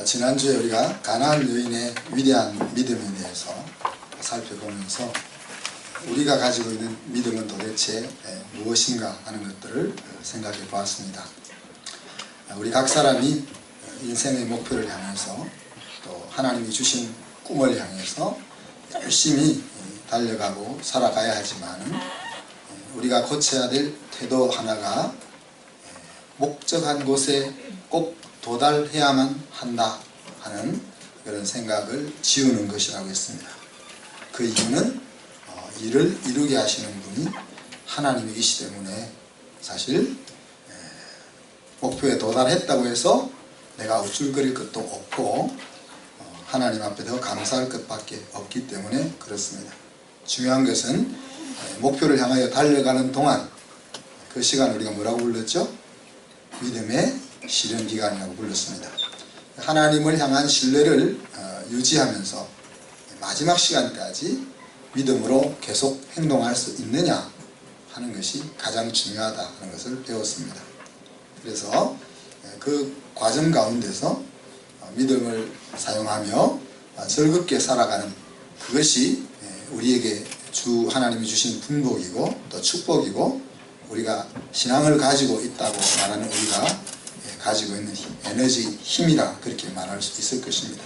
지난주에 우리가 가나안 여인의 위대한 믿음에 대해서 살펴보면서 우리가 가지고 있는 믿음은 도대체 무엇인가 하는 것들을 생각해 보았습니다. 우리 각 사람이 인생의 목표를 향해서 또 하나님이 주신 꿈을 향해서 열심히 달려가고 살아가야 하지만 우리가 고쳐야 될 태도 하나가 목적한 곳에 꼭 도달해야만 한다 하는 그런 생각을 지우는 것이라고 했습니다. 그 이유는 일을 이루게 하시는 분이 하나님이시기 때문에 사실 목표에 도달했다고 해서 내가 우쭐거릴 것도 없고 하나님 앞에 더 감사할 것밖에 없기 때문에 그렇습니다. 중요한 것은 목표를 향하여 달려가는 동안 그 시간 우리가 뭐라고 불렀죠? 믿음의 시련기간이라고 불렀습니다. 하나님을 향한 신뢰를 유지하면서 마지막 시간까지 믿음으로 계속 행동할 수 있느냐 하는 것이 가장 중요하다 하는 것을 배웠습니다. 그래서 그 과정 가운데서 믿음을 사용하며 즐겁게 살아가는 그것이 우리에게 주 하나님이 주신 분복이고 또 축복이고 우리가 신앙을 가지고 있다고 말하는 우리가 가지고 있는 에너지, 힘이라 그렇게 말할 수 있을 것입니다.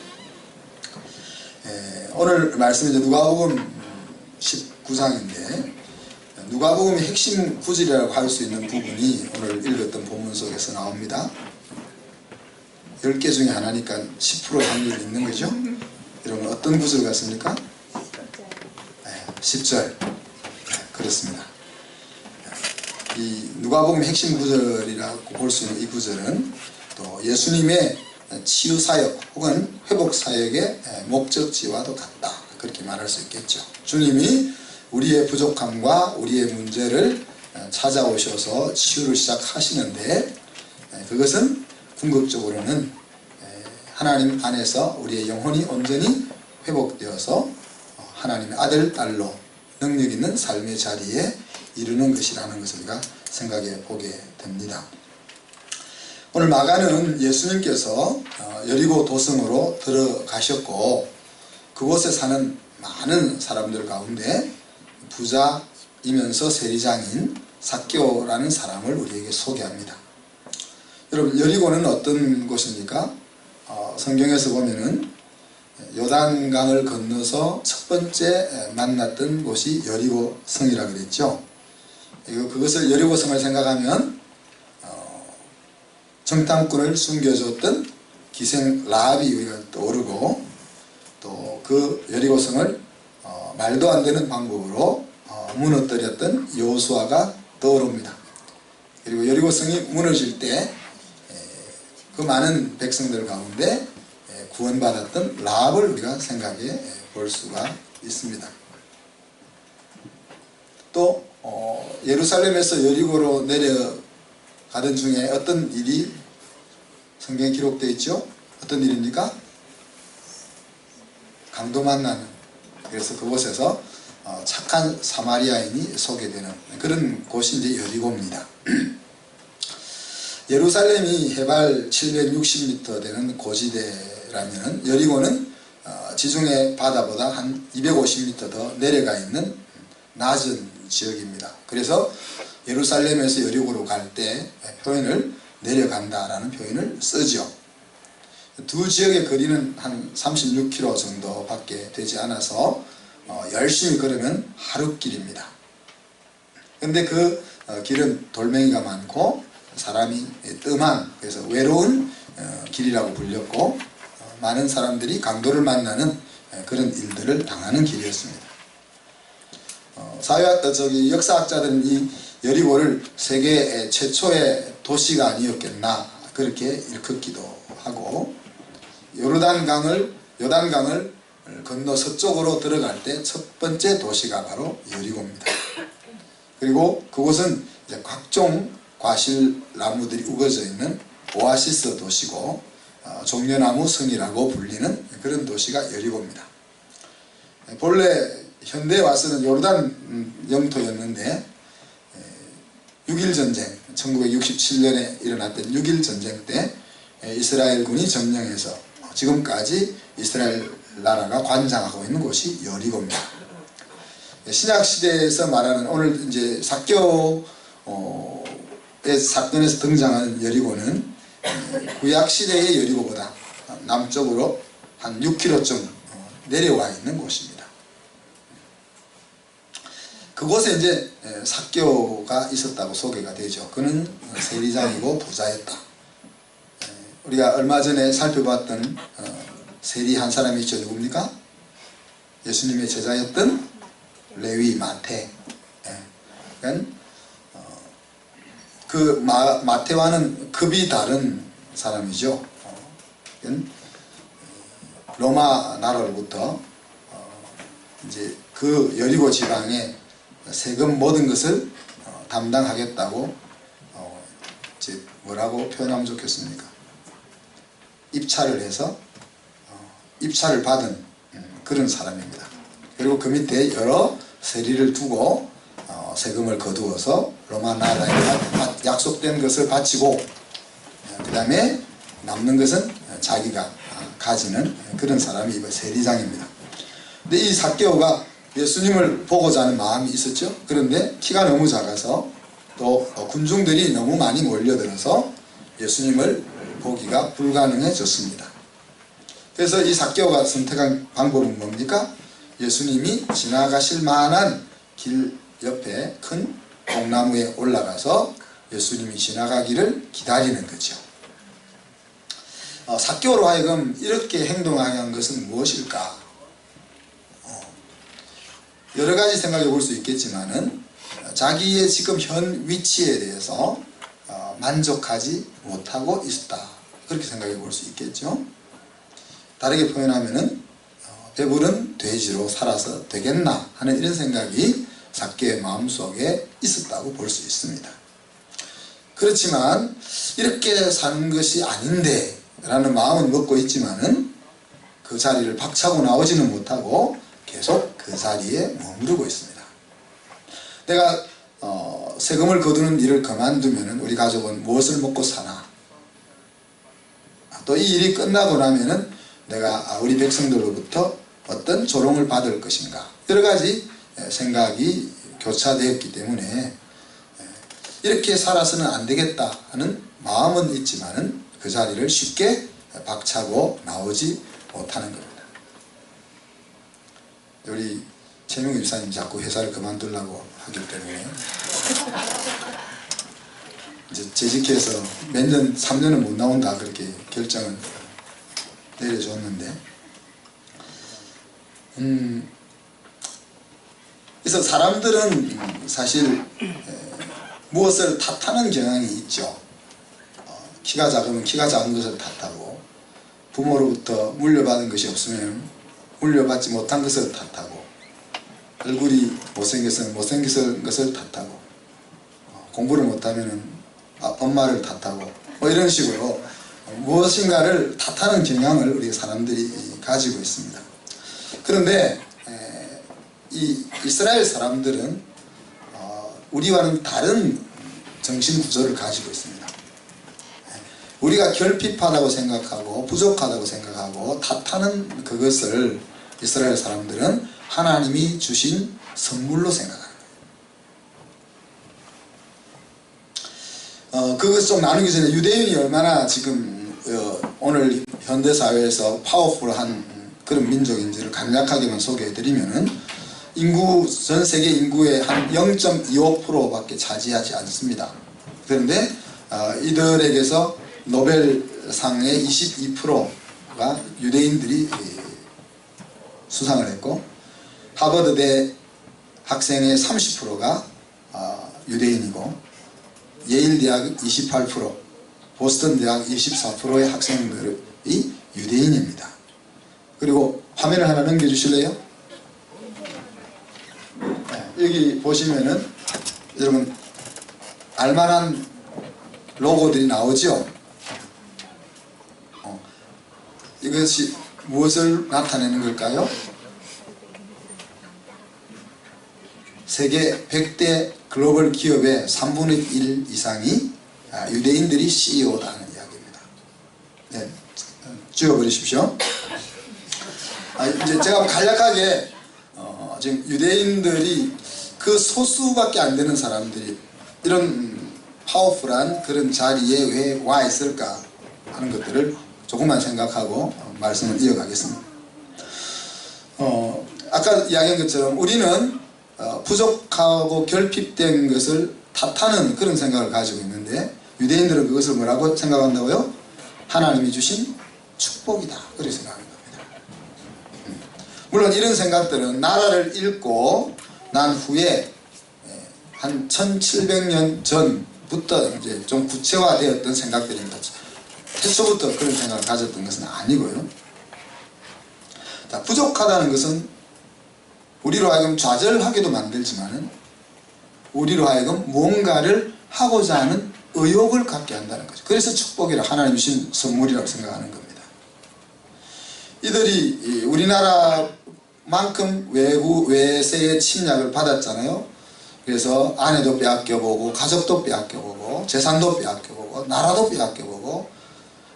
오늘 말씀은 이제 누가복음 19장인데 누가복음의 핵심 구절이라고 할 수 있는 부분이 오늘 읽었던 본문 속에서 나옵니다. 10개 중에 하나니까 10% 확률이 있는 거죠. 여러분 어떤 구절 같습니까? 10절. 그렇습니다. 이 누가복음의 핵심 구절이라고 볼 수 있는 이 구절은 또 예수님의 치유사역 혹은 회복사역의 목적지와도 같다 그렇게 말할 수 있겠죠. 주님이 우리의 부족함과 우리의 문제를 찾아오셔서 치유를 시작하시는데 그것은 궁극적으로는 하나님 안에서 우리의 영혼이 온전히 회복되어서 하나님의 아들, 딸로 능력 있는 삶의 자리에 이루는 것이라는 것을 우리가 생각해 보게 됩니다. 오늘 마가는 예수님께서 여리고 도성으로 들어가셨고 그곳에 사는 많은 사람들 가운데 부자이면서 세리장인 삭개오라는 사람을 우리에게 소개합니다. 여러분 여리고는 어떤 곳입니까? 성경에서 보면은 요단강을 건너서 첫 번째 만났던 곳이 여리고 성이라 그랬죠. 그것을 여리고 성을 생각하면 정탐꾼을 숨겨줬던 기생 라합이 우리가 떠오르고 또 그 여리고 성을 말도 안 되는 방법으로 무너뜨렸던 여호수아가 떠오릅니다. 그리고 여리고 성이 무너질 때 그 많은 백성들 가운데 구원받았던 라합을 우리가 생각해 볼 수가 있습니다. 또 예루살렘에서 여리고로 내려가던 중에 어떤 일이 성경에 기록되어 있죠? 어떤 일입니까? 강도 만나는, 그래서 그곳에서 착한 사마리아인이 소개되는 그런 곳이 이제 여리고입니다. 예루살렘이 해발 760m 되는 고지대라면 여리고는 지중해 바다보다 한 250m 더 내려가 있는 낮은 지역입니다. 그래서 예루살렘에서 여리고로 갈 때 표현을 내려간다라는 표현을 쓰죠. 두 지역의 거리는 한 36km 정도밖에 되지 않아서 열심히 걸으면 하루 길입니다. 그런데 그 길은 돌멩이가 많고 사람이 뜸한, 그래서 외로운 길이라고 불렸고 많은 사람들이 강도를 만나는 그런 일들을 당하는 길이었습니다. 역사학자들은 이 여리고를 세계 최초의 도시가 아니었겠나 그렇게 일컫기도 하고 요단강을 건너 서쪽으로 들어갈 때 첫 번째 도시가 바로 여리고입니다. 그리고 그곳은 이제 각종 과실나무들이 우거져 있는 오아시스 도시고 종려나무 성이라고 불리는 그런 도시가 여리고입니다. 본래 현대에 와서는 요르단 영토였는데 6.1전쟁 1967년에 일어났던 6.1전쟁 때 이스라엘군이 점령해서 지금까지 이스라엘 나라가 관장하고 있는 곳이 여리고입니다. 신약 시대에서 말하는 오늘 이제 삭개오의 사건에서 등장하는 여리고는 구약 시대의 여리고보다 남쪽으로 한 6km쯤 내려와 있는 곳입니다. 그곳에 이제 삭개오가 있었다고 소개가 되죠. 그는 세리장이고 부자였다. 우리가 얼마 전에 살펴봤던 세리 한 사람이 있죠. 누굽니까? 예수님의 제자였던 레위 마태. 그 마태와는 급이 다른 사람이죠. 로마 나라로부터 이제 그 여리고 지방에 세금 모든 것을 담당하겠다고 이제 뭐라고 표현하면 좋겠습니까? 입찰을 해서 입찰을 받은 그런 사람입니다. 그리고 그 밑에 여러 세리를 두고 세금을 거두어서 로마 나라에 약속된 것을 바치고 그 다음에 남는 것은 자기가 가지는 그런 사람이 세리장입니다. 근데 이 삭개오가 예수님을 보고자 하는 마음이 있었죠. 그런데 키가 너무 작아서 또 군중들이 너무 많이 몰려들어서 예수님을 보기가 불가능해졌습니다. 그래서 이 삭개오가 선택한 방법은 뭡니까? 예수님이 지나가실 만한 길 옆에 큰 뽕나무에 올라가서 예수님이 지나가기를 기다리는 거죠. 삭개오로 하여금 이렇게 행동하게 한 것은 무엇일까? 여러 가지 생각해 볼 수 있겠지만은 자기의 지금 현 위치에 대해서 만족하지 못하고 있다. 그렇게 생각해 볼 수 있겠죠. 다르게 표현하면은 배부른 돼지로 살아서 되겠나 하는 이런 생각이 삭개오의 마음속에 있었다고 볼 수 있습니다. 그렇지만 이렇게 사는 것이 아닌데 라는 마음은 먹고 있지만은 그 자리를 박차고 나오지는 못하고 계속 그 자리에 머무르고 있습니다. 내가 세금을 거두는 일을 그만두면은 우리 가족은 무엇을 먹고 사나? 또 이 일이 끝나고 나면은 내가 우리 백성들로부터 어떤 조롱을 받을 것인가? 여러 가지 생각이 교차되었기 때문에 이렇게 살아서는 안 되겠다 하는 마음은 있지만은 그 자리를 쉽게 박차고 나오지 못하는 겁니다. 우리 최명희 집사님 자꾸 회사를 그만두려고 하기 때문에 이제 재직해서 몇 년, 3년은 못 나온다 그렇게 결정을 내려줬는데 그래서 사람들은 사실 무엇을 탓하는 경향이 있죠. 키가 작으면 키가 작은 것을 탓하고 부모로부터 물려받은 것이 없으면 물려받지 못한 것을 탓하고 얼굴이 못생겨서 못생긴 것을 탓하고 공부를 못하면 엄마를 탓하고 뭐 이런 식으로 무엇인가를 탓하는 경향을 우리 사람들이 가지고 있습니다. 그런데 이 이스라엘 사람들은 우리와는 다른 정신 구조를 가지고 있습니다. 우리가 결핍하다고 생각하고 부족하다고 생각하고 탓하는 그것을 이스라엘 사람들은 하나님이 주신 선물로 생각합니다. 그것 좀 나누기 전에 유대인이 얼마나 지금 오늘 현대사회에서 파워풀한 그런 민족인지를 간략하게만 소개해드리면은 전 세계 인구의 한 0.25% 밖에 차지하지 않습니다. 그런데 이들에게서 노벨상의 22%가 유대인들이 수상을 했고 하버드대 학생의 30%가 유대인이고 예일대학 28%, 보스턴대학 24%의 학생들이 유대인입니다. 그리고 화면을 하나 넘겨주실래요? 여기 보시면은 여러분 알만한 로고들이 나오죠? 이것이 무엇을 나타내는 걸까요? 세계 100대 글로벌 기업의 3분의 1 이상이 유대인들이 CEO라는 이야기입니다. 네, 죽여버리십시오. 이제 제가 간략하게 지금 유대인들이 그 소수밖에 안 되는 사람들이 이런 파워풀한 그런 자리에 왜 와 있을까 하는 것들을 조금만 생각하고 말씀을 이어가겠습니다. 아까 이야기한 것처럼 우리는 부족하고 결핍된 것을 탓하는 그런 생각을 가지고 있는데 유대인들은 그것을 뭐라고 생각한다고요? 하나님이 주신 축복이다, 그렇게 생각하는 겁니다. 물론 이런 생각들은 나라를 잃고 난 후에 한 1700년 전부터 이제 좀 구체화되었던 생각들입니다. 태초부터 그런 생각을 가졌던 것은 아니고요. 자, 부족하다는 것은 우리로 하여금 좌절하게도 만들지만은 우리로 하여금 무언가를 하고자 하는 의욕을 갖게 한다는 거죠. 그래서 축복이라 하나님 주신 선물이라고 생각하는 겁니다. 이들이 우리나라만큼 외세의 침략을 받았잖아요. 그래서 아내도 빼앗겨보고 가족도 빼앗겨보고 재산도 빼앗겨보고 나라도 빼앗겨보고,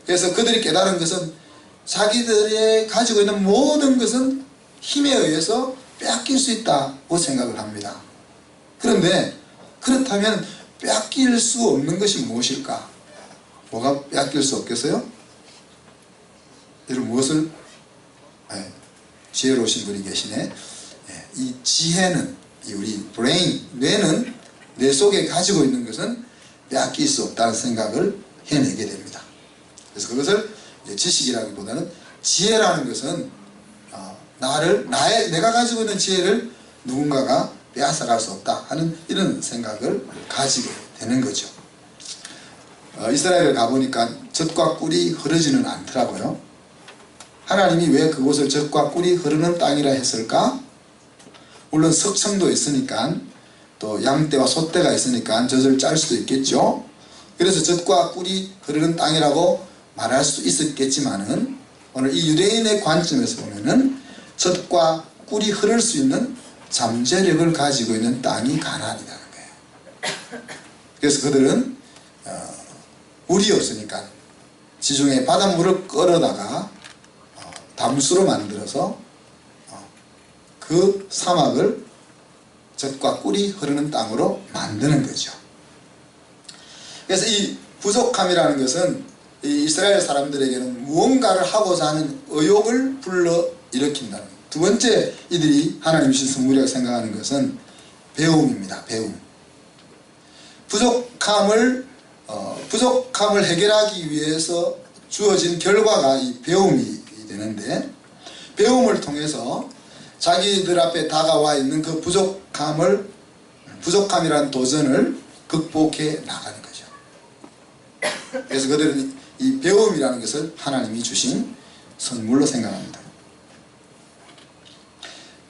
그래서 그들이 깨달은 것은 자기들이 가지고 있는 모든 것은 힘에 의해서 빼앗길 수 있다고 생각을 합니다. 그런데 그렇다면 빼앗길 수 없는 것이 무엇일까? 뭐가 빼앗길 수 없겠어요? 여러분 무엇을? 지혜로우신 분이 계시네. 이 지혜는, 우리 브레인, 뇌는, 뇌 속에 가지고 있는 것은 빼앗길 수 없다는 생각을 해내게 됩니다. 그래서 그것을 이제 지식이라기보다는 지혜라는 것은 내가 가지고 있는 지혜를 누군가가 빼앗아갈 수 없다 하는 이런 생각을 가지게 되는 거죠. 이스라엘을 가보니까 젖과 꿀이 흐르지는 않더라고요. 하나님이 왜 그곳을 젖과 꿀이 흐르는 땅이라 했을까? 물론 석청도 있으니까, 또 양떼와 소떼가 있으니까 젖을 짤 수도 있겠죠. 그래서 젖과 꿀이 흐르는 땅이라고 말할 수 있었겠지만은 오늘 이 유대인의 관점에서 보면은 젖과 꿀이 흐를 수 있는 잠재력을 가지고 있는 땅이 가나안이라는 거예요. 그래서 그들은 물이 없으니까 지중해 바닷물을 끌어다가 담수로 만들어서 그 사막을 젖과 꿀이 흐르는 땅으로 만드는 거죠. 그래서 이 부족함이라는 것은 이 이스라엘 사람들에게는 무언가를 하고자 하는 의욕을 불러일으킨다는 거예요. 두 번째 이들이 하나님 주신 선물이라고 생각하는 것은 배움입니다. 배움. 부족함을 해결하기 위해서 주어진 결과가 이 배움이 되는데, 배움을 통해서 자기들 앞에 다가와 있는 그 부족함이라는 도전을 극복해 나가는 거죠. 그래서 그들은 이 배움이라는 것을 하나님이 주신 선물로 생각합니다.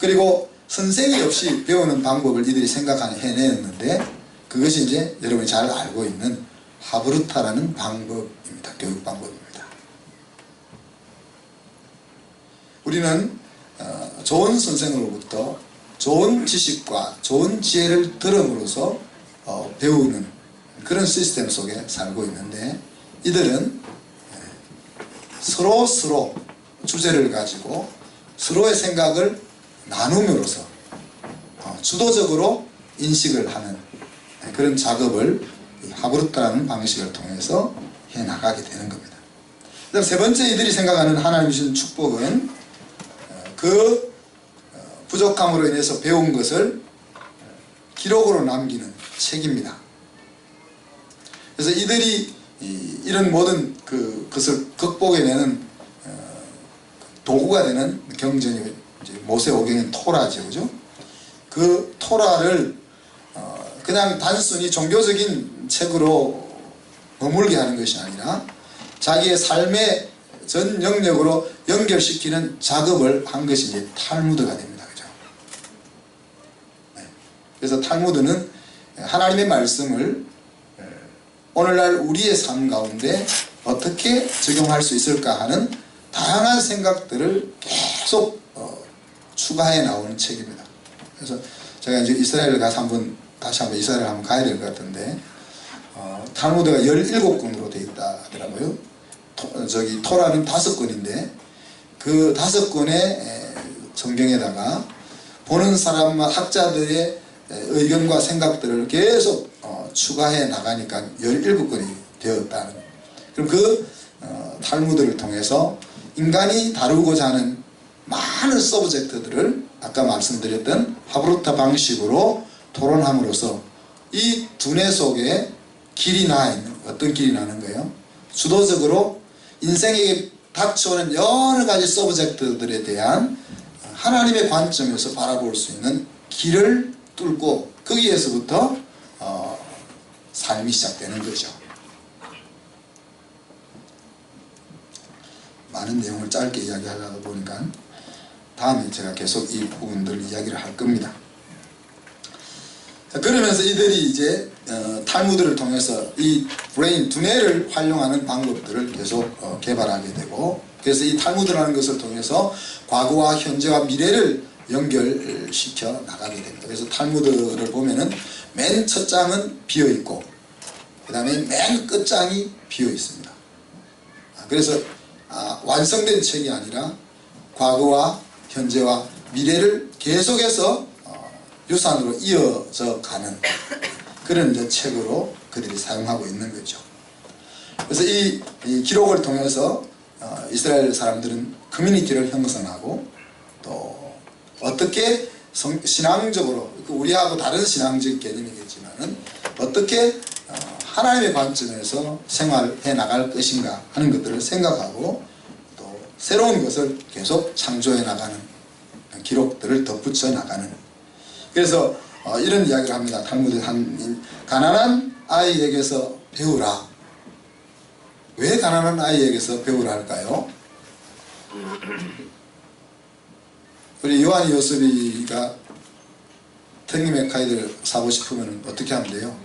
그리고 선생이 없이 배우는 방법을 이들이 해내었는데, 그것이 이제 여러분이 잘 알고 있는 하브루타라는 방법입니다. 교육 방법입니다. 우리는 좋은 선생으로부터 좋은 지식과 좋은 지혜를 들음으로써 배우는 그런 시스템 속에 살고 있는데, 이들은 서로 주제를 가지고 서로의 생각을 나눔으로써 주도적으로 인식을 하는 그런 작업을 하브루타라는 방식을 통해서 해나가게 되는 겁니다. 그다음 세 번째 이들이 생각하는 하나님 주신 축복은 그 부족함으로 인해서 배운 것을 기록으로 남기는 책입니다. 그래서 이들이 이런 모든 그것을 극복해내는 도구가 되는 경전이 이제 모세오경인 토라죠, 그죠? 그 토라를 그냥 단순히 종교적인 책으로 머물게 하는 것이 아니라 자기의 삶의 전 영역으로 연결시키는 작업을 한 것이 이제 탈무드가 됩니다, 그죠? 그래서 탈무드는 하나님의 말씀을 오늘날 우리의 삶 가운데 어떻게 적용할 수 있을까 하는 다양한 생각들을 계속 추가해 나오는 책입니다. 그래서 제가 이제 이스라엘을 가서 다시 한번 이스라엘 가야 될 것 같은데, 탈무드가 17권으로 되어 있다 하더라고요. 토라는 5권인데 그 5권의 성경에다가 보는 사람과 학자들의 의견과 생각들을 계속 추가해 나가니까 17권이 되었다는. 그럼 그 탈무드를 통해서 인간이 다루고자 하는 많은 서브젝트들을 아까 말씀드렸던 하브루타 방식으로 토론함으로써 이 두뇌 속에 길이 나 있는, 어떤 길이 나는 거예요? 주도적으로 인생에게 닥쳐오는 여러 가지 서브젝트들에 대한 하나님의 관점에서 바라볼 수 있는 길을 뚫고 거기에서부터 삶이 시작되는 거죠. 많은 내용을 짧게 이야기하려다 보니까 다음에 제가 계속 이 부분들 이야기를 할 겁니다. 자, 그러면서 이들이 이제 탈무드를 통해서 이 브레인, 두뇌를 활용하는 방법들을 계속 개발하게 되고, 그래서 이 탈무드라는 것을 통해서 과거와 현재와 미래를 연결시켜 나가게 됩니다. 그래서 탈무드를 보면은 맨 첫 장은 비어있고 그 다음에 맨 끝장이 비어있습니다. 그래서 완성된 책이 아니라 과거와 현재와 미래를 계속해서 유산으로 이어져 가는 그런 이제 책으로 그들이 사용하고 있는 거죠. 그래서 이 기록을 통해서 이스라엘 사람들은 커뮤니티를 형성하고 또 어떻게 신앙적으로, 우리하고 다른 신앙적 개념이겠지만은 어떻게 하나님의 관점에서 생활해 나갈 것인가 하는 것들을 생각하고 또 새로운 것을 계속 창조해 나가는 기록들을 덧붙여 나가는. 그래서 이런 이야기를 합니다. 탈무드 가난한 아이에게서 배우라. 왜 가난한 아이에게서 배우라 할까요? 우리 요한이 요셉이가 탱리 맥카이드를 사고 싶으면 어떻게 하면 돼요?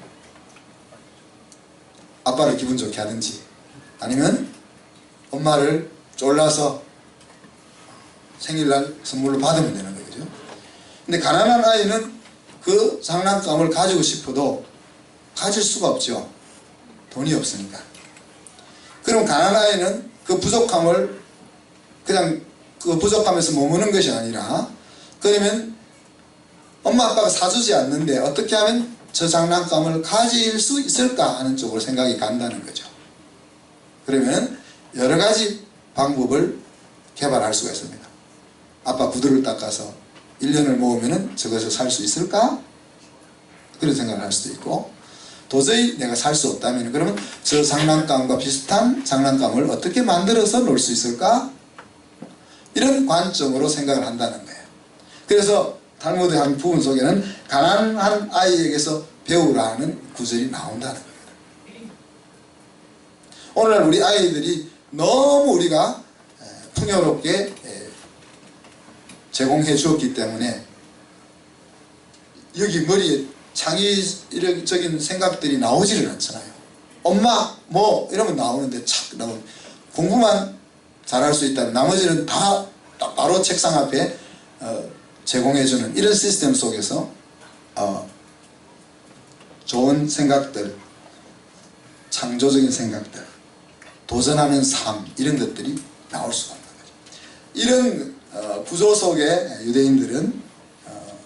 아빠를 기분 좋게 하든지 아니면 엄마를 쫄라서 생일날 선물로 받으면 되는 거죠. 근데 가난한 아이는 그 장난감을 가지고 싶어도 가질 수가 없죠. 돈이 없으니까. 그럼 가난한 아이는 그 부족함을 그냥 그 부족함에서 머무는 것이 아니라, 그러면 엄마 아빠가 사주지 않는데 어떻게 하면 저 장난감을 가질 수 있을까 하는 쪽으로 생각이 간다는 거죠. 그러면 여러 가지 방법을 개발할 수가 있습니다. 아빠 구두를 닦아서 1년을 모으면 저것을 살 수 있을까? 그런 생각을 할 수도 있고, 도저히 내가 살 수 없다면 그러면 저 장난감과 비슷한 장난감을 어떻게 만들어서 놓을 수 있을까? 이런 관점으로 생각을 한다는 거예요. 그래서 탈무드의 한 부분 속에는 가난한 아이에게서 배우라는 구절이 나온다는 겁니다. 오늘날 우리 아이들이 너무 우리가 풍요롭게 제공해 주었기 때문에 여기 머리에 창의적인 생각들이 나오지를 않잖아요. 엄마 뭐 이러면 나오는데 착 나오는, 공부만 잘할 수 있다면 나머지는 다 바로 책상 앞에 제공해주는 이런 시스템 속에서 좋은 생각들, 창조적인 생각들, 도전하는 삶, 이런 것들이 나올 수가 없는 거죠. 이런 구조 속에 유대인들은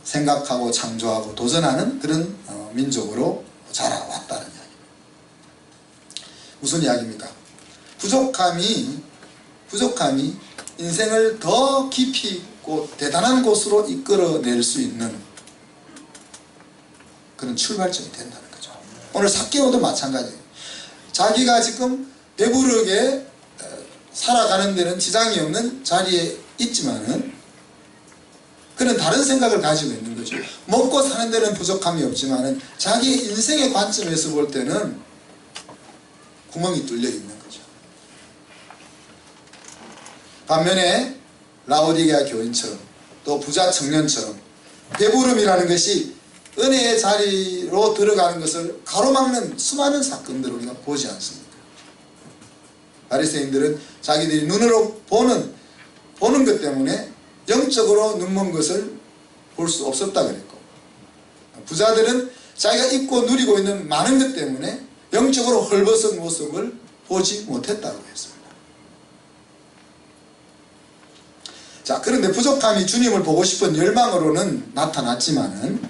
생각하고 창조하고 도전하는 그런 민족으로 자라왔다는 이야기입니다. 무슨 이야기입니까? 부족함이 인생을 더 깊이 있고 대단한 곳으로 이끌어낼 수 있는 그런 출발점이 된다는 거죠. 오늘 삭개오도 마찬가지예요. 자기가 지금 배부르게 살아가는 데는 지장이 없는 자리에 있지만은 그는 다른 생각을 가지고 있는 거죠. 먹고 사는 데는 부족함이 없지만은 자기의 인생의 관점에서 볼 때는 구멍이 뚫려 있는 거죠. 반면에 라오디게아 교인처럼 또 부자 청년처럼 배부름이라는 것이 은혜의 자리로 들어가는 것을 가로막는 수많은 사건들을 우리가 보지 않습니까? 바리새인들은 자기들이 눈으로 보는 것 때문에 영적으로 눈먼 것을 볼 수 없었다 그랬고, 부자들은 자기가 입고 누리고 있는 많은 것 때문에 영적으로 헐벗은 모습을 보지 못했다고 했습니다. 자, 그런데 부족함이 주님을 보고 싶은 열망으로는 나타났지만은,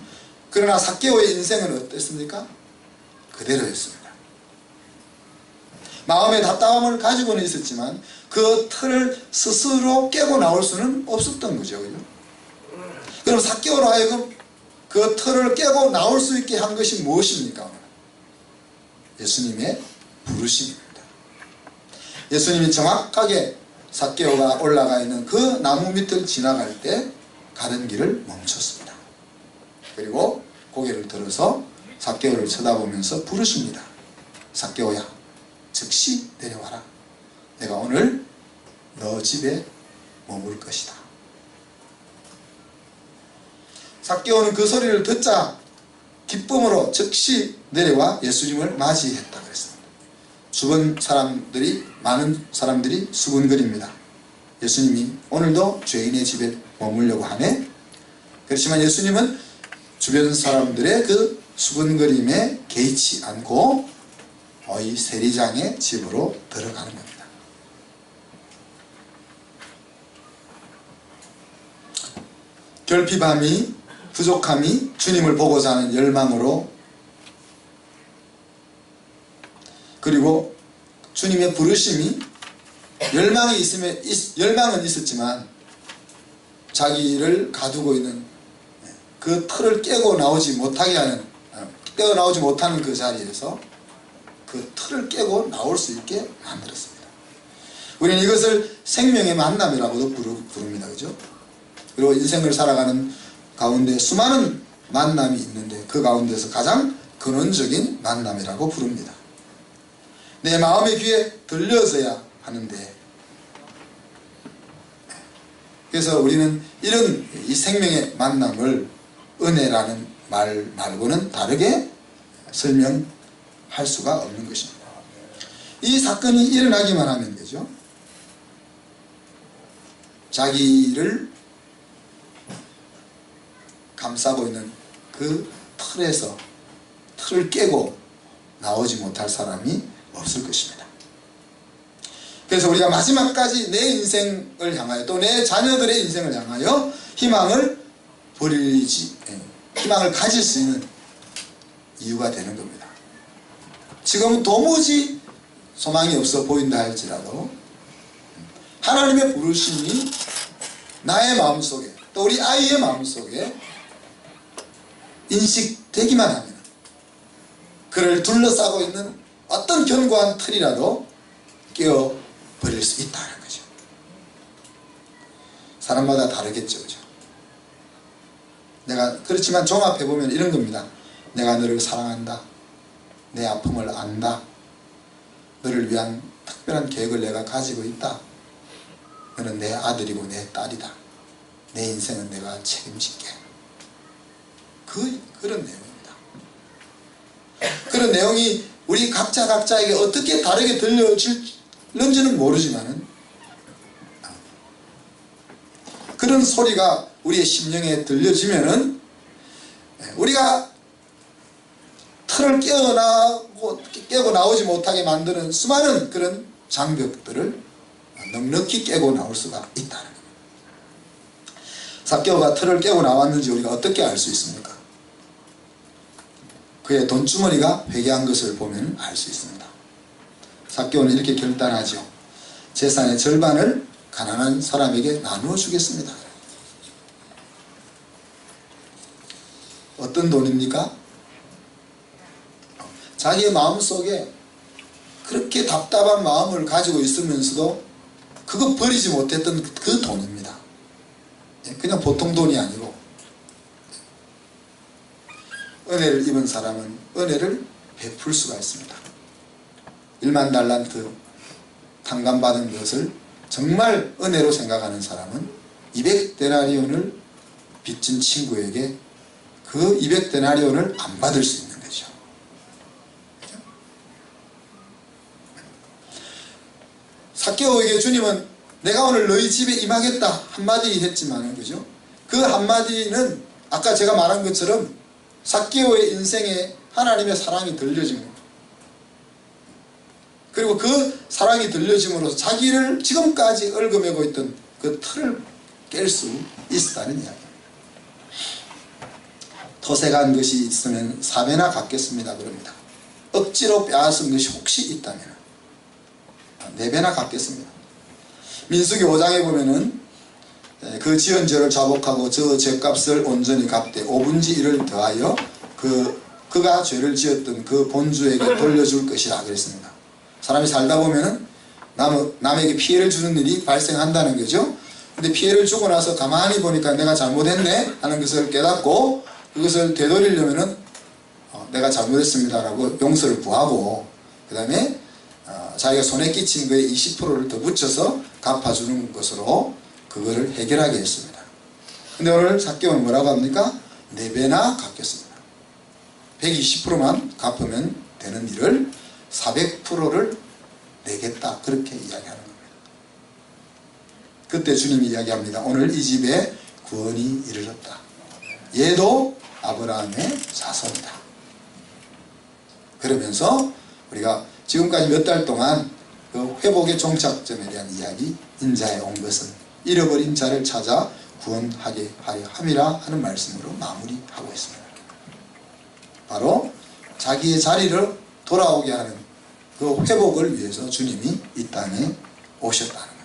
그러나 삭개오의 인생은 어땠습니까? 그대로였습니다. 마음의 답답함을 가지고는 있었지만 그 틀을 스스로 깨고 나올 수는 없었던 거죠. 그죠? 그럼 삭개오로 하여금 그 틀을 깨고 나올 수 있게 한 것이 무엇입니까? 예수님의 부르심입니다. 예수님이 정확하게 삭개오가 올라가 있는 그 나무 밑을 지나갈 때 가는 길을 멈췄습니다. 그리고 고개를 들어서 삭개오를 쳐다보면서 부르십니다. 삭개오야, 즉시 내려와라. 내가 오늘 너 집에 머물 것이다. 삭개오는 그 소리를 듣자 기쁨으로 즉시 내려와 예수님을 맞이했다 그랬습니다. 주변 사람들이, 많은 사람들이 수군거립니다. 예수님이 오늘도 죄인의 집에 머물려고 하네. 그렇지만 예수님은 주변 사람들의 그 수군거림에 개의치 않고 이 세리장의 집으로 들어가는 겁니다. 결핍함이, 부족함이 주님을 보고자 하는 열망으로, 그리고 주님의 부르심이, 열망은 있었지만 자기를 가두고 있는 그 틀을 깨어나오지 못하는 그 자리에서 그 틀을 깨고 나올 수 있게 만들었습니다. 우리는 이것을 생명의 만남이라고도 부릅니다. 그죠? 그리고 인생을 살아가는 가운데 수많은 만남이 있는데 그 가운데서 가장 근원적인 만남이라고 부릅니다. 내 마음의 귀에 들려져야 하는데, 그래서 우리는 이런 이 생명의 만남을 은혜라는 말 말고는 다르게 설명할 수가 없는 것입니다. 이 사건이 일어나기만 하면 되죠. 자기를 감싸고 있는 그 틀을 깨고 나오지 못할 사람이 없을 것입니다. 그래서 우리가 마지막까지 내 인생을 향하여, 또 내 자녀들의 인생을 향하여 희망을 가질 수 있는 이유가 되는 겁니다. 지금은 도무지 소망이 없어 보인다 할지라도 하나님의 부르심이 나의 마음속에, 또 우리 아이의 마음속에 인식되기만 하면 그를 둘러싸고 있는 어떤 견고한 틀이라도 깨어버릴 수 있다는 거죠. 사람마다 다르겠죠. 그죠? 그렇지만 종합해보면 이런 겁니다. 내가 너를 사랑한다. 내 아픔을 안다. 너를 위한 특별한 계획을 내가 가지고 있다. 너는 내 아들이고 내 딸이다. 내 인생은 내가 책임질게. 그런 내용입니다. 그런 내용이 우리 각자에게 어떻게 다르게 들려질는지는 모르지만은 그런 소리가 우리의 심령에 들려지면은 우리가 틀을 깨고 나오지 못하게 만드는 수많은 그런 장벽들을 넉넉히 깨고 나올 수가 있다는 겁니다. 삭개오가 틀을 깨고 나왔는지 우리가 어떻게 알 수 있습니까? 그의 돈주머니가 회개한 것을 보면 알 수 있습니다. 삭개오는 이렇게 결단하죠. 재산의 절반을 가난한 사람에게 나누어 주겠습니다. 어떤 돈입니까? 자기의 마음속에 그렇게 답답한 마음을 가지고 있으면서도 그거 버리지 못했던 그 돈입니다. 그냥 보통 돈이 아니고, 은혜를 입은 사람은 은혜를 베풀 수가 있습니다. 1만 달란트 탕감받은 것을 정말 은혜로 생각하는 사람은 200데나리온을 빚진 친구에게 그 200데나리온을 안 받을 수 있는 거죠. 삭개오에게 주님은 내가 오늘 너희 집에 임하겠다 한마디 했지만, 그죠? 그 한마디는 아까 제가 말한 것처럼 삭개오의 인생에 하나님의 사랑이 들려집니다. 그리고 그 사랑이 들려짐으로 자기를 지금까지 얽어매고 있던 그 틀을 깰 수 있었다는 이야기입니다. 토색한 것이 있으면 4배나 갚겠습니다 그럽니다. 억지로 빼앗은 것이 혹시 있다면 4배나 갚겠습니다. 민수기 5장에 보면은 그 지은 죄를 자복하고 저 죄값을 온전히 갚되 5분의 1을 더하여 그가 죄를 지었던 그 본주에게 돌려줄 것이라 그랬습니다. 사람이 살다 보면은 남에게 피해를 주는 일이 발생한다는 거죠. 근데 피해를 주고 나서 가만히 보니까 내가 잘못했네 하는 것을 깨닫고 그것을 되돌리려면은 내가 잘못했습니다라고 용서를 구하고 그 다음에 자기가 손에 끼친 거에 20%를 더 붙여서 갚아주는 것으로 그거를 해결하게 했습니다. 근데 오늘 삭개오는 뭐라고 합니까? 4배나 갚겠습니다. 120%만 갚으면 되는 일을 400%를 내겠다 그렇게 이야기하는 겁니다. 그때 주님이 이야기합니다. 오늘 이 집에 구원이 이르렀다. 얘도 아브라함의 자손이다. 그러면서 우리가 지금까지 몇 달 동안 그 회복의 종착점에 대한 이야기, 인자에 온 것은 잃어버린 자를 찾아 구원하게 하려 함이라 하는 말씀으로 마무리하고 있습니다. 바로 자기의 자리를 돌아오게 하는 그 회복을 위해서 주님이 이 땅에 오셨다는 겁니다.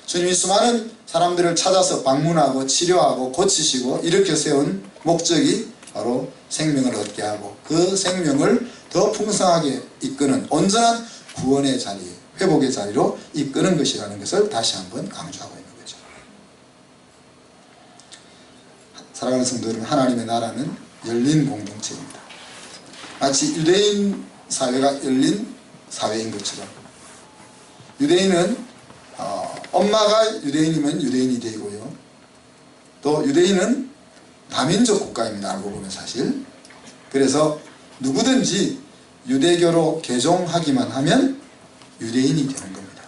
주님이 수많은 사람들을 찾아서 방문하고 치료하고 고치시고 이렇게 세운 목적이 바로 생명을 얻게 하고 그 생명을 더 풍성하게 이끄는 온전한 구원의 자리, 회복의 자리로 이끄는 것이라는 것을 다시 한번 강조하고 있는 거죠. 사랑하는 성도 여러분, 하나님의 나라는 열린 공동체입니다. 마치 유대인 사회가 열린 사회인 것처럼 유대인은 엄마가 유대인이면 유대인이 되고요. 또 유대인은 다민족 국가입니다. 알고 보면 사실. 그래서 누구든지 유대교로 개종하기만 하면 유대인이 되는 겁니다.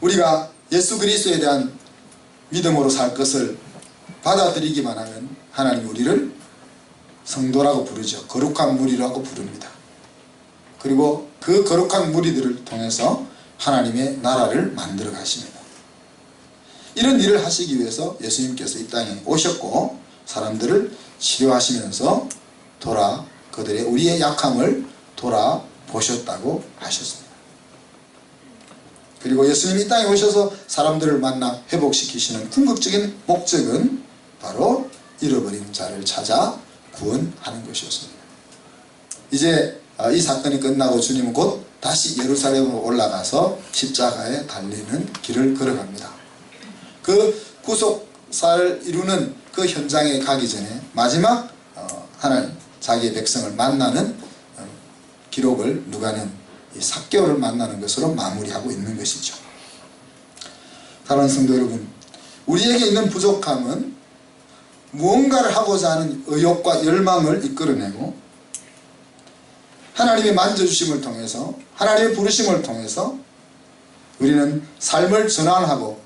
우리가 예수 그리스도에 대한 믿음으로 살 것을 받아들이기만 하면 하나님 우리를 성도라고 부르죠. 거룩한 무리라고 부릅니다. 그리고 그 거룩한 무리들을 통해서 하나님의 나라를 만들어 가십니다. 이런 일을 하시기 위해서 예수님께서 이 땅에 오셨고 사람들을 치료하시면서 그들의 우리의 약함을 돌아보셨다고 하셨습니다. 그리고 예수님이 이 땅에 오셔서 사람들을 만나 회복시키시는 궁극적인 목적은 바로 잃어버린 자를 찾아 구원하는 것이었습니다. 이제 이 사건이 끝나고 주님은 곧 다시 예루살렘으로 올라가서 십자가에 달리는 길을 걸어갑니다. 그 구속사를 이루는 그 현장에 가기 전에 마지막 하나님 자기의 백성을 만나는 기록을 누가는 이 삭개오를 만나는 것으로 마무리하고 있는 것이죠. 사랑하는 성도 여러분, 우리에게 있는 부족함은 무언가를 하고자 하는 의욕과 열망을 이끌어내고 하나님의 만져주심을 통해서 하나님의 부르심을 통해서 우리는 삶을 전환하고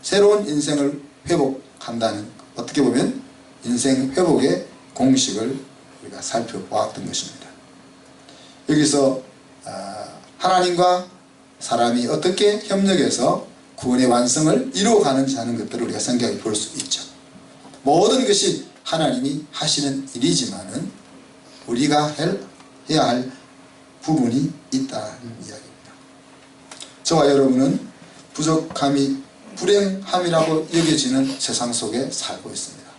새로운 인생을 회복한다는, 어떻게 보면 인생 회복의 공식을 우리가 살펴보았던 것입니다. 여기서 하나님과 사람이 어떻게 협력해서 구원의 완성을 이루어가는지 하는 것들을 우리가 생각해 볼 수 있죠. 모든 것이 하나님이 하시는 일이지만은 우리가 해야 할 부분이 있다는 이야기입니다. 저와 여러분은 부족함이 불행함이라고 여겨지는 세상 속에 살고 있습니다.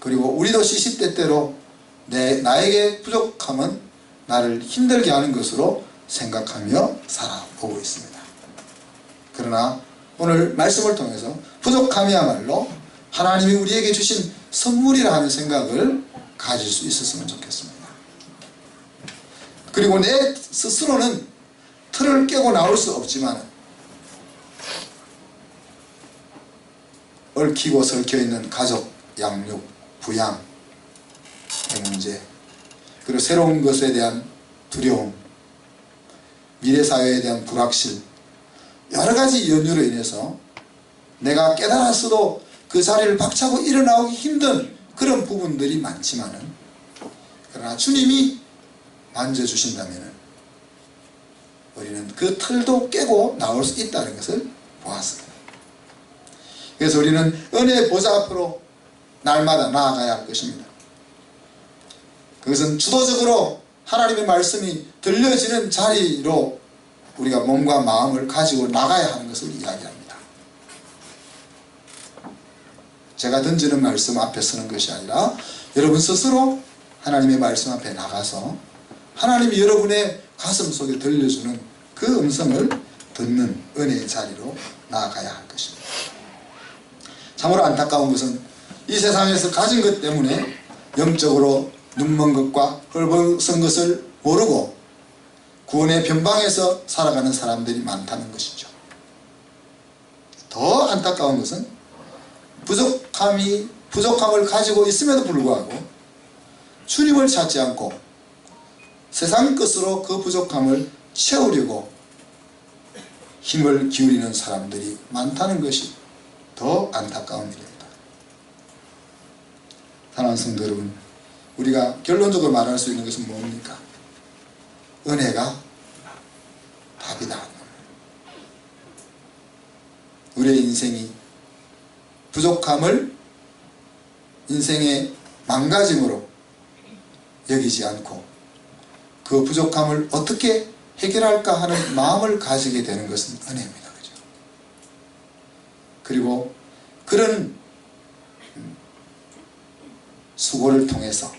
그리고 우리도 시시때때로 나에게 부족함은 나를 힘들게 하는 것으로 생각하며 살아보고 있습니다. 그러나 오늘 말씀을 통해서 부족함이야말로 하나님이 우리에게 주신 선물이라 하는 생각을 가질 수 있었으면 좋겠습니다. 그리고 내 스스로는 틀을 깨고 나올 수 없지만 얽히고 설켜있는 가족, 양육, 부양의 문제, 그리고 새로운 것에 대한 두려움, 미래사회에 대한 불확실, 여러가지 연유로 인해서 내가 깨달았어도 그 자리를 박차고 일어나기 힘든 그런 부분들이 많지만은, 그러나 주님이 만져주신다면 우리는 그 틀도 깨고 나올 수 있다는 것을 보았습니다. 그래서 우리는 은혜의 보좌 앞으로 날마다 나아가야 할 것입니다. 그것은 주도적으로 하나님의 말씀이 들려지는 자리로 우리가 몸과 마음을 가지고 나가야 하는 것을 이야기합니다. 제가 던지는 말씀 앞에 서는 것이 아니라 여러분 스스로 하나님의 말씀 앞에 나가서 하나님이 여러분의 가슴 속에 들려주는 그 음성을 듣는 은혜의 자리로 나아가야 할 것입니다. 참으로 안타까운 것은 이 세상에서 가진 것 때문에 영적으로 눈먼 것과 헐벗은 것을 모르고 구원의 변방에서 살아가는 사람들이 많다는 것이죠. 더 안타까운 것은 부족함을 가지고 있음에도 불구하고 주님을 찾지 않고 세상 것으로 그 부족함을 채우려고 힘을 기울이는 사람들이 많다는 것이 더 안타까운 일입니다. 사랑하는 성도 여러분, 우리가 결론적으로 말할 수 있는 것은 뭡니까? 은혜가 답이다. 우리의 인생이 부족함을 인생의 망가짐으로 여기지 않고 그 부족함을 어떻게 해결할까 하는 마음을 가지게 되는 것은 은혜입니다. 그죠? 그리고 그런 수고를 통해서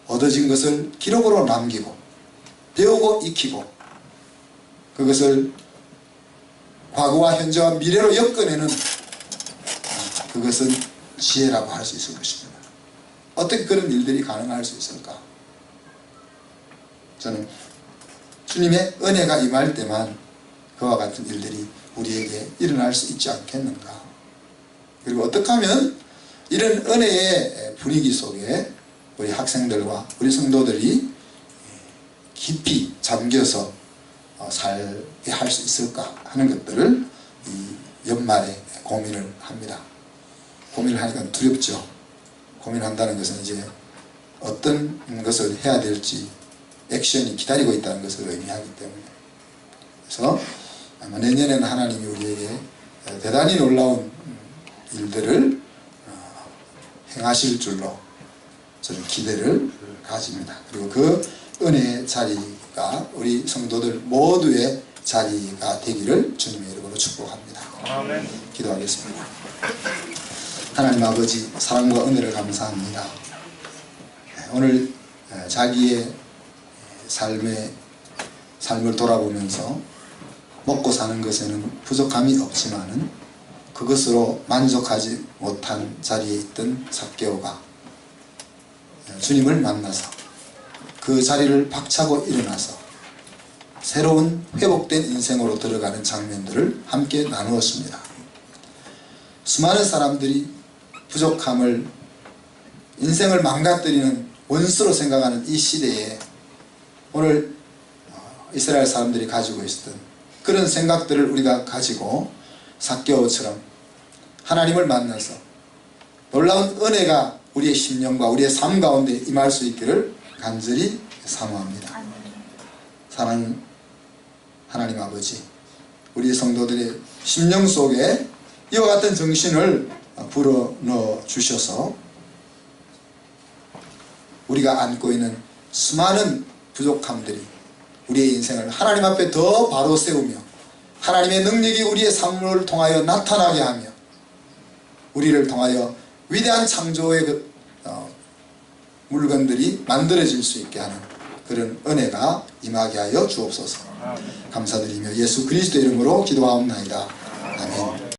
얻어진 것을 기록으로 남기고 배우고 익히고 그것을 과거와 현재와 미래로 엮어내는 그것은 지혜라고 할 수 있을 것입니다. 어떻게 그런 일들이 가능할 수 있을까? 저는 주님의 은혜가 임할 때만 그와 같은 일들이 우리에게 일어날 수 있지 않겠는가. 그리고 어떻게 하면 이런 은혜의 분위기 속에 우리 학생들과 우리 성도들이 깊이 잠겨서 살게 할 수 있을까 하는 것들을 이 연말에 고민을 합니다. 고민을 하니까 두렵죠. 고민한다는 것은 이제 어떤 것을 해야 될지 액션이 기다리고 있다는 것을 의미하기 때문에, 그래서 아마 내년에는 하나님이 우리에게 대단히 놀라운 일들을 행하실 줄로 저는 기대를 가집니다. 그리고 그 은혜의 자리가 우리 성도들 모두의 자리가 되기를 주님의 이름으로 축복합니다. 아멘. 기도하겠습니다. 하나님 아버지, 사랑과 은혜를 감사합니다. 오늘 자기의 삶을 돌아보면서 먹고 사는 것에는 부족함이 없지만은 그것으로 만족하지 못한 자리에 있던 삭개오가 주님을 만나서 그 자리를 박차고 일어나서 새로운 회복된 인생으로 들어가는 장면들을 함께 나누었습니다. 수많은 사람들이 부족함을 인생을 망가뜨리는 원수로 생각하는 이 시대에 오늘 이스라엘 사람들이 가지고 있었던 그런 생각들을 우리가 가지고 삭개오처럼 하나님을 만나서 놀라운 은혜가 우리의 심령과 우리의 삶 가운데 임할 수 있기를 간절히 사모합니다. 사랑하는 하나님 아버지, 우리 성도들의 심령 속에 이와 같은 정신을 불어넣어 주셔서 우리가 안고 있는 수많은 부족함들이 우리의 인생을 하나님 앞에 더 바로 세우며 하나님의 능력이 우리의 삶을 통하여 나타나게 하며 우리를 통하여 위대한 창조의 물건들이 만들어질 수 있게 하는 그런 은혜가 임하게 하여 주옵소서. 감사드리며 예수 그리스도 이름으로 기도하옵나이다. 아멘.